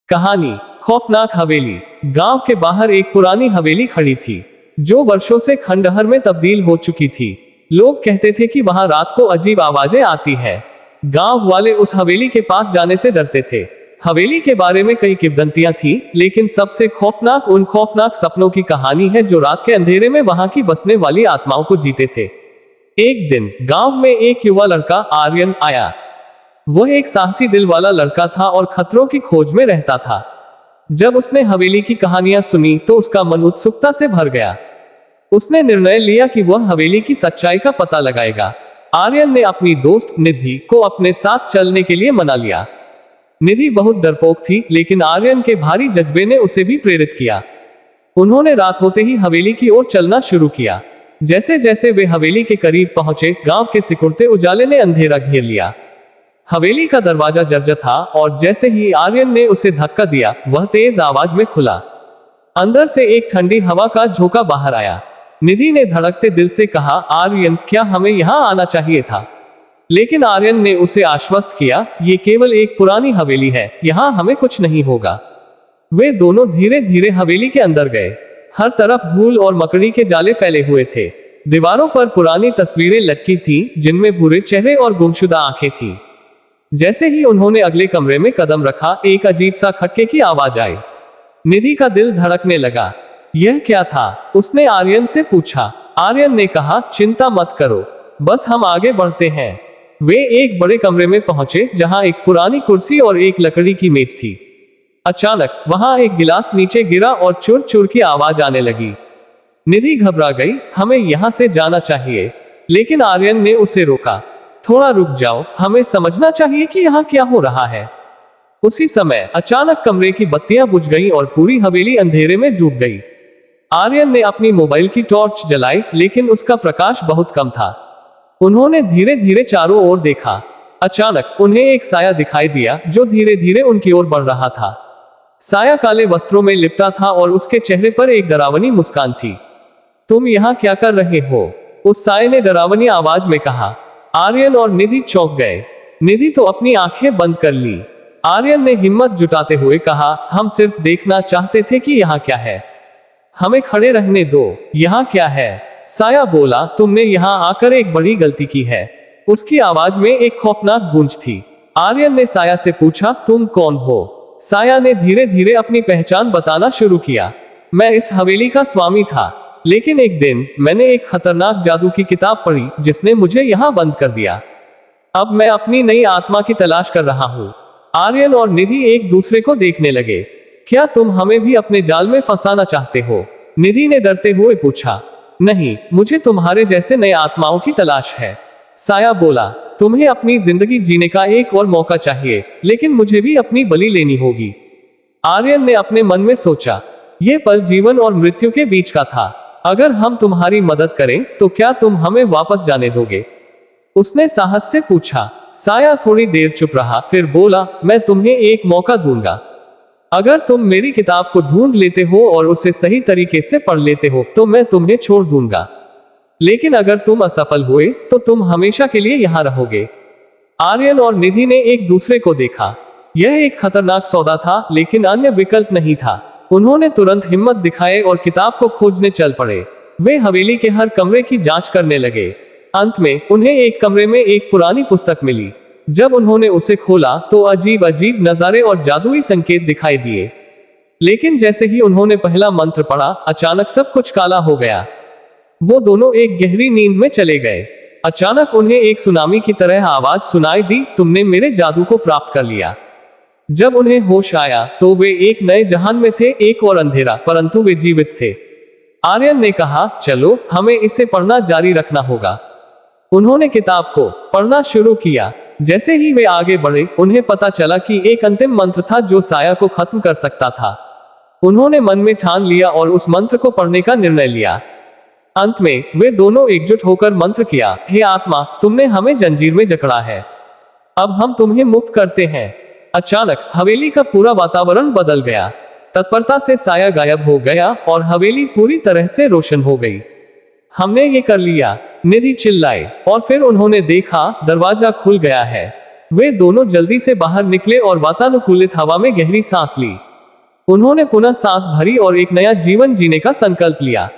कहानी खौफनाक हवेली। गांव के बाहर एक पुरानी हवेली खड़ी थी जो वर्षों से खंडहर में तब्दील हो चुकी थी। लोग कहते थे कि वहां रात को अजीब आवाजें आती है। गांव वाले उस हवेली के पास जाने से डरते थे। हवेली के बारे में कई किंवदंतियां थी, लेकिन सबसे खौफनाक उन खौफनाक सपनों की कहानी है जो रात के अंधेरे में वहां की बसने वाली आत्माओं को जीते थे। एक दिन गांव में एक युवा लड़का आर्यन आया। वह एक साहसी दिल वाला लड़का था और खतरों की खोज में रहता था। जब उसने हवेली की कहानियां सुनी तो उसका मन उत्सुकता से भर गया। उसने निर्णय लिया कि वह हवेली की सच्चाई का पता लगाएगा। आर्यन ने अपनी दोस्त निधि को अपने साथ चलने के लिए मना लिया। निधि बहुत डरपोक थी, लेकिन आर्यन के भारी जज्बे ने उसे भी प्रेरित किया। उन्होंने रात होते ही हवेली की ओर चलना शुरू किया। जैसे जैसे वे हवेली के करीब पहुंचे, गांव के सिकुड़ते उजाले ने अंधेरा घेर लिया। हवेली का दरवाजा जर्जर था और जैसे ही आर्यन ने उसे धक्का दिया, वह तेज आवाज में खुला। अंदर से एक ठंडी हवा का झोंका बाहर आया। निधि ने धड़कते दिल से कहा, आर्यन, क्या हमें यहाँ आना चाहिए था? लेकिन आर्यन ने उसे आश्वस्त किया, ये केवल एक पुरानी हवेली है, यहाँ हमें कुछ नहीं होगा। वे दोनों धीरे धीरे हवेली के अंदर गए। हर तरफ धूल और मकड़ी के जाले फैले हुए थे। दीवारों पर पुरानी तस्वीरें लटकी थीं, जिनमें बुरे चेहरे और गुमशुदा आंखें थीं। जैसे ही उन्होंने अगले कमरे में कदम रखा, एक अजीब सा खटके की आवाज आई। निधि का दिल धड़कने लगा। यह क्या था? उसने आर्यन से पूछा। आर्यन ने कहा, चिंता मत करो, बस हम आगे बढ़ते हैं। वे एक बड़े कमरे में पहुंचे जहां एक पुरानी कुर्सी और एक लकड़ी की मेज थी। अचानक वहां एक गिलास नीचे गिरा और चुर चुर की आवाज आने लगी। निधि घबरा गई। हमें यहां से जाना चाहिए, लेकिन आर्यन ने उसे रोका। थोड़ा रुक जाओ, हमें समझना चाहिए कि यहाँ क्या हो रहा है। उसी समय अचानक कमरे की बत्तियां बुझ गईं और पूरी हवेली अंधेरे में डूब गई। आर्यन ने अपनी मोबाइल की टॉर्च जलाई, लेकिन उसका प्रकाश बहुत कम था। उन्होंने धीरे धीरे चारों ओर देखा। अचानक उन्हें एक साया दिखाई दिया जो धीरे धीरे उनकी ओर बढ़ रहा था। साया काले वस्त्रों में लिपटा था और उसके चेहरे पर एक डरावनी मुस्कान थी। तुम यहाँ क्या कर रहे हो? उस साये ने डरावनी आवाज में कहा। आर्यन और निधि चौंक गए। निधि तो अपनी आंखें बंद कर ली। आर्यन ने हिम्मत जुटाते हुए कहा, हम सिर्फ देखना चाहते थे कि यहाँ क्या है। हमें खड़े रहने दो। यहाँ क्या है? साया बोला, तुमने यहाँ आकर एक बड़ी गलती की है। उसकी आवाज में एक खौफनाक गूंज थी। आर्यन ने साया से पूछा, तुम कौन हो? साया ने धीरे धीरे अपनी पहचान बताना शुरू किया। मैं इस हवेली का स्वामी था, लेकिन एक दिन मैंने एक खतरनाक जादू की किताब पढ़ी जिसने मुझे यहाँ बंद कर दिया। अब मैं अपनी नई आत्मा की तलाश कर रहा हूँ। आर्यन और निधि एक दूसरे को देखने लगे। क्या तुम हमें भी अपने जाल में फंसाना चाहते हो? निधि ने डरते हुए पूछा। नहीं, मुझे तुम्हारे जैसे नए आत्माओं की तलाश है। साया बोला, तुम्हें अपनी जिंदगी जीने का एक और मौका चाहिए, लेकिन मुझे भी अपनी बलि लेनी होगी। आर्यन ने अपने मन में सोचा, यह पल जीवन और मृत्यु के बीच का था। अगर हम तुम्हारी मदद करें तो क्या तुम हमें वापस जाने दोगे? उसने साहस से पूछा। साया थोड़ी देर चुप रहा, फिर बोला, मैं तुम्हें एक मौका दूंगा। अगर तुम मेरी किताब को ढूंढ लेते हो और उसे सही तरीके से पढ़ लेते हो तो मैं तुम्हें छोड़ दूंगा, लेकिन अगर तुम असफल हुए तो तुम हमेशा के लिए यहाँ रहोगे। आर्यन और निधि ने एक दूसरे को देखा। यह एक खतरनाक सौदा था, लेकिन अन्य विकल्प नहीं था। उन्होंने तुरंत हिम्मत दिखाए और किताब को खोजने चल पड़े। वे हवेली के हर कमरे की जांच करने लगे। अंत में उन्हें एक कमरे में एक पुरानी पुस्तक मिली। जब उन्होंने उसे खोला तो अजीब अजीब नजारे और जादुई संकेत दिखाई दिए। लेकिन जैसे ही उन्होंने पहला मंत्र पढ़ा, अचानक सब कुछ काला हो गया। वो दोनों एक गहरी नींद में चले गए। अचानक उन्हें एक सुनामी की तरह आवाज सुनाई दी, तुमने मेरे जादू को प्राप्त कर लिया। जब उन्हें होश आया तो वे एक नए जहान में थे, एक और अंधेरा, परंतु वे जीवित थे। आर्यन ने कहा, चलो हमें इसे पढ़ना जारी रखना होगा। उन्होंने किताब को पढ़ना शुरू किया। जैसे ही वे आगे बढ़े, उन्हें पता चला कि एक अंतिम मंत्र था जो साया को खत्म कर सकता था। उन्होंने मन में ठान लिया और उस मंत्र को पढ़ने का निर्णय लिया। अंत में वे दोनों एकजुट होकर मंत्र किया, हे आत्मा, तुमने हमें जंजीर में जकड़ा है, अब हम तुम्हें मुक्त करते हैं। अचानक हवेली का पूरा वातावरण बदल गया। तत्परता से साया गायब हो गया और हवेली पूरी तरह से रोशन हो गई। हमने ये कर लिया, निधि चिल्लाए, और फिर उन्होंने देखा दरवाजा खुल गया है। वे दोनों जल्दी से बाहर निकले और वातानुकूलित हवा में गहरी सांस ली। उन्होंने पुनः सांस भरी और एक नया जीवन जीने का संकल्प लिया।